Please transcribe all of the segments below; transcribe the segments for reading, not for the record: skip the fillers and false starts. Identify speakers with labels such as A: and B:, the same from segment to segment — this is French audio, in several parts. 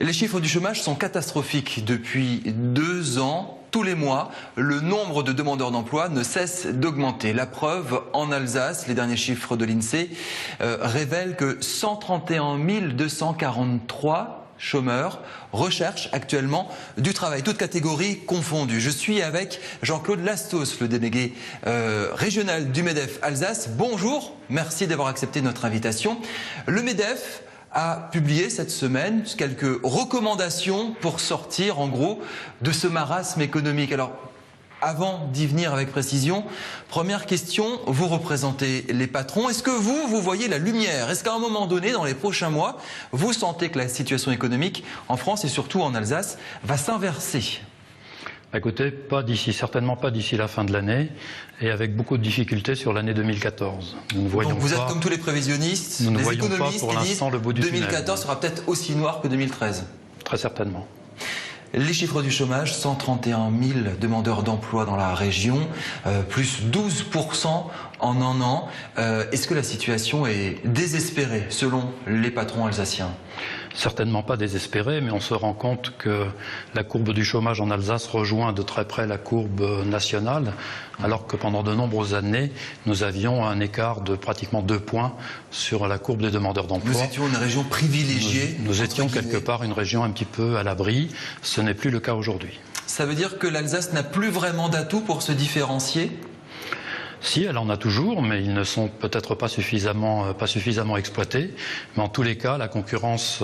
A: Les chiffres du chômage sont catastrophiques depuis 2 ans. Tous les mois, le nombre de demandeurs d'emploi ne cesse d'augmenter. La preuve, en Alsace, les derniers chiffres de l'INSEE révèlent que 131 243 chômeurs recherchent actuellement du travail, toutes catégories confondues. Je suis avec Jean-Claude Lastos, le délégué régional du MEDEF Alsace. Bonjour, merci d'avoir accepté notre invitation. Le MEDEF a publié cette semaine quelques recommandations pour sortir en gros de ce marasme économique. Alors, avant d'y venir avec précision, première question, vous représentez les patrons. Est-ce que vous voyez la lumière? Est-ce qu'à un moment donné, dans les prochains mois, vous sentez que la situation économique en France et surtout en Alsace va s'inverser?
B: Écoutez, certainement pas d'ici la fin de l'année, et avec beaucoup de difficultés sur l'année 2014.
A: Donc vous êtes comme tous les prévisionnistes, les économistes qui disent que 2014 sera peut-être aussi noir que 2013.
B: Très certainement.
A: Les chiffres du chômage, 131 000 demandeurs d'emploi dans la région, plus 12% en un an. Est-ce que la situation est désespérée selon les patrons alsaciens?
B: Certainement pas désespérée, mais on se rend compte que la courbe du chômage en Alsace rejoint de très près la courbe nationale, alors que pendant de nombreuses années, nous avions un écart de pratiquement 2 points sur la courbe des demandeurs d'emploi.
A: Nous étions une région privilégiée.
B: Nous étions quelque part une région un petit peu à l'abri. Ce n'est plus le cas aujourd'hui.
A: Ça veut dire que l'Alsace n'a plus vraiment d'atouts pour se différencier ?
B: Si, elle en a toujours, mais ils ne sont peut-être pas suffisamment exploités. Mais en tous les cas, la concurrence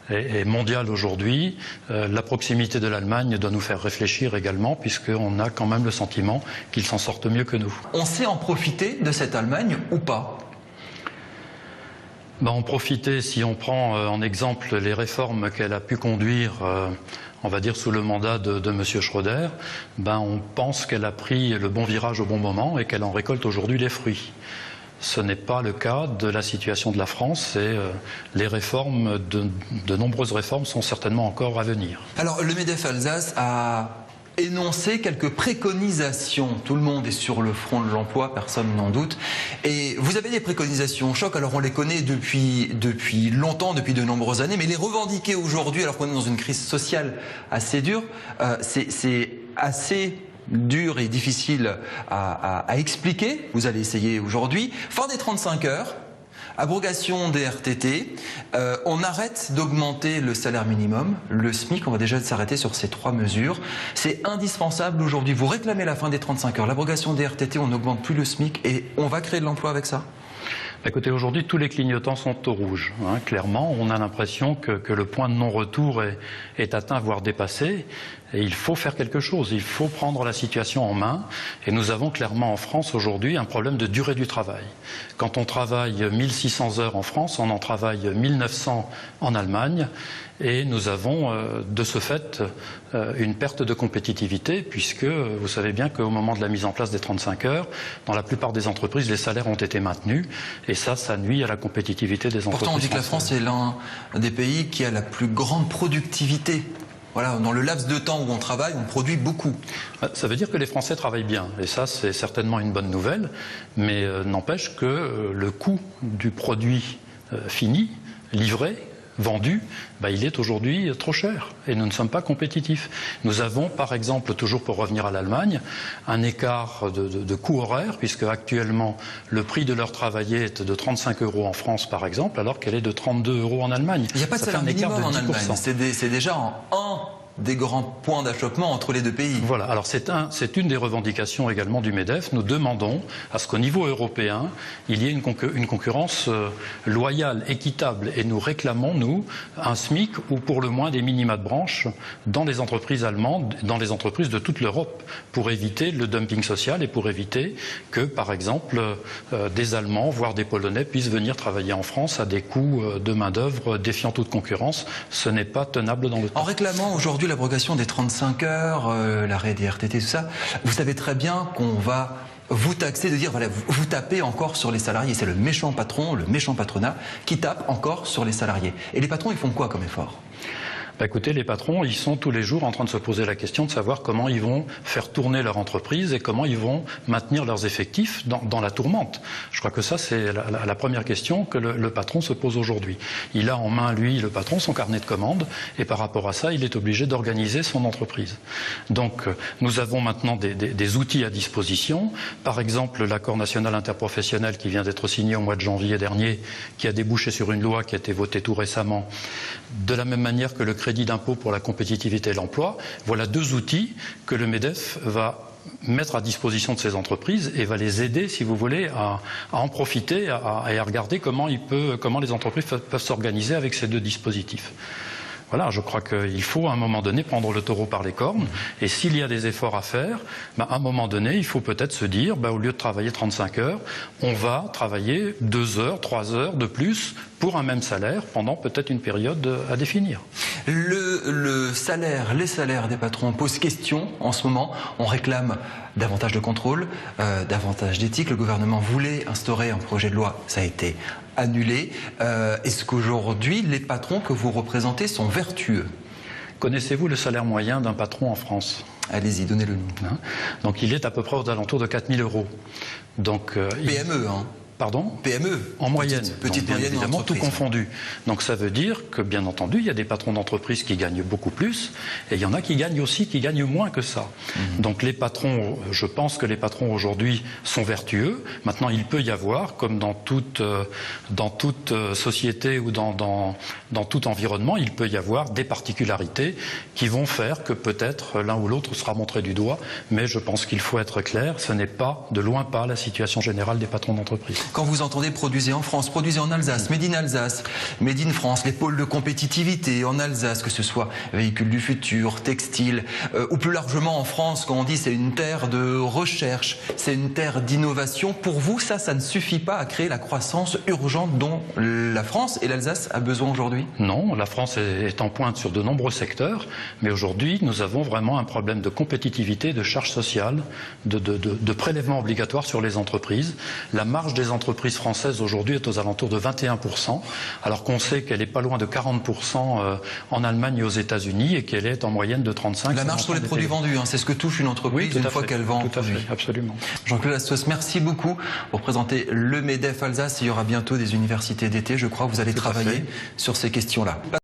B: est mondiale aujourd'hui. La proximité de l'Allemagne doit nous faire réfléchir également, puisqu'on a quand même le sentiment qu'ils s'en sortent mieux que nous.
A: On sait en profiter de cette Allemagne ou pas ?
B: En profiter, si on prend en exemple les réformes qu'elle a pu conduire, on va dire sous le mandat de M. Schröder, on pense qu'elle a pris le bon virage au bon moment et qu'elle en récolte aujourd'hui les fruits. Ce n'est pas le cas de la situation de la France et les réformes, de nombreuses réformes sont certainement encore à venir. Alors
A: le MEDEF Alsace a énoncer quelques préconisations. Tout le monde est sur le front de l'emploi, personne n'en doute. Et vous avez des préconisations choc, alors on les connaît depuis longtemps, depuis de nombreuses années, mais les revendiquer aujourd'hui, alors qu'on est dans une crise sociale assez dure, c'est assez dur et difficile à expliquer. Vous allez essayer aujourd'hui. Fin des 35 heures. Abrogation des RTT, on arrête d'augmenter le salaire minimum, le SMIC, on va déjà s'arrêter sur ces 3 mesures. C'est indispensable aujourd'hui. Vous réclamez la fin des 35 heures, l'abrogation des RTT, on n'augmente plus le SMIC et on va créer de l'emploi avec ça?
B: Écoutez, aujourd'hui, tous les clignotants sont au rouge. Clairement, on a l'impression que le point de non-retour est atteint, voire dépassé. Et il faut faire quelque chose, il faut prendre la situation en main. Et nous avons clairement en France aujourd'hui un problème de durée du travail. Quand on travaille 1600 heures en France, on en travaille 1900 en Allemagne. Et nous avons de ce fait une perte de compétitivité, puisque vous savez bien qu'au moment de la mise en place des 35 heures, dans la plupart des entreprises, les salaires ont été maintenus. Et ça nuit à la compétitivité des entreprises.
A: Pourtant, on dit que la France est l'un des pays qui a la plus grande productivité. Voilà, dans le laps de temps où on travaille, on produit beaucoup.
B: Ça veut dire que les Français travaillent bien, et ça c'est certainement une bonne nouvelle, mais n'empêche que le coût du produit fini, livré, vendu, il est aujourd'hui trop cher et nous ne sommes pas compétitifs. Nous avons par exemple, toujours pour revenir à l'Allemagne, un écart de coût horaire, puisque actuellement le prix de l'heure travaillée est de 35 € en France par exemple, alors qu'elle est de 32 € en Allemagne.
A: Il n'y a pas de salaire minimum en Allemagne, c'est déjà un des grands points d'achoppement entre les deux pays.
B: Voilà, alors c'est une des revendications également du MEDEF. Nous demandons à ce qu'au niveau européen, il y ait une concurrence loyale, équitable, et nous réclamons, nous, un SMIC ou pour le moins des minima de branche dans les entreprises allemandes, dans les entreprises de toute l'Europe, pour éviter le dumping social et pour éviter que, par exemple, des Allemands, voire des Polonais, puissent venir travailler en France à des coûts de main-d'œuvre défiant toute concurrence. Ce n'est pas tenable dans le temps.
A: En réclamant aujourd'hui l'abrogation des 35 heures, l'arrêt des RTT, tout ça, vous savez très bien qu'on va vous taxer de dire, voilà, vous tapez encore sur les salariés. C'est le méchant patron, le méchant patronat qui tape encore sur les salariés. Et les patrons, ils font quoi comme effort ?
B: Écoutez, les patrons, ils sont tous les jours en train de se poser la question de savoir comment ils vont faire tourner leur entreprise et comment ils vont maintenir leurs effectifs dans la tourmente. Je crois que ça, c'est la première question que le patron se pose aujourd'hui. Il a en main, lui, le patron, son carnet de commandes et par rapport à ça, il est obligé d'organiser son entreprise. Donc, nous avons maintenant des outils à disposition. Par exemple, l'accord national interprofessionnel qui vient d'être signé au mois de janvier dernier, qui a débouché sur une loi qui a été votée tout récemment, de la même manière que le crédit d'impôt pour la compétitivité et l'emploi. Voilà deux outils que le MEDEF va mettre à disposition de ces entreprises et va les aider, si vous voulez, à en profiter et à regarder comment les entreprises peuvent s'organiser avec ces deux dispositifs. Voilà, je crois qu'il faut à un moment donné prendre le taureau par les cornes et s'il y a des efforts à faire, à un moment donné, il faut peut-être se dire, au lieu de travailler 35 heures, on va travailler 2 heures, 3 heures de plus pour un même salaire pendant peut-être une période à définir.
A: Le salaire, les salaires des patrons posent question en ce moment. On réclame davantage de contrôle, davantage d'éthique. Le gouvernement voulait instaurer un projet de loi, ça a été annulé. Est-ce qu'aujourd'hui, les patrons que vous représentez sont vertueux?
B: Connaissez-vous le salaire moyen d'un patron en France?
A: Allez-y, donnez-le nous.
B: Donc il est à peu près aux alentours de 4 000 €. Donc,
A: PME, hein?
B: Pardon?
A: PME.
B: En moyenne.
A: Petite
B: bien
A: moyenne
B: évidemment, tout
A: entreprise.
B: confondu. Donc ça veut dire que, bien entendu, il y a des patrons d'entreprise qui gagnent beaucoup plus et il y en a qui gagnent moins que ça. Donc les patrons, je pense que les patrons aujourd'hui sont vertueux. Maintenant, il peut y avoir, comme dans toute société ou dans tout environnement, il peut y avoir des particularités qui vont faire que peut-être l'un ou l'autre sera montré du doigt. Mais je pense qu'il faut être clair, ce n'est pas, de loin pas, la situation générale des patrons d'entreprise.
A: Quand vous entendez produisez en France, produisez en Alsace, Made in Alsace, Made in France, les pôles de compétitivité en Alsace, que ce soit véhicules du futur, textile, ou plus largement en France, quand on dit c'est une terre de recherche, c'est une terre d'innovation, pour vous, ça ne suffit pas à créer la croissance urgente dont la France et l'Alsace a besoin aujourd'hui?
B: Non, la France est en pointe sur de nombreux secteurs, mais aujourd'hui, nous avons vraiment un problème de compétitivité, de charges sociales, de prélèvements obligatoires sur les entreprises. La marge des entreprises françaises aujourd'hui est aux alentours de 21%, alors qu'on sait qu'elle est pas loin de 40% en Allemagne et aux États-Unis et qu'elle est en moyenne de 35%.
A: La marge sur les produits vendus, c'est ce que touche une entreprise une fois qu'elle vend.
B: Tout à fait, absolument.
A: Jean-Claude Astos, merci beaucoup pour présenter le MEDEF Alsace. Il y aura bientôt des universités d'été. Je crois que vous allez travailler sur ces questions-là.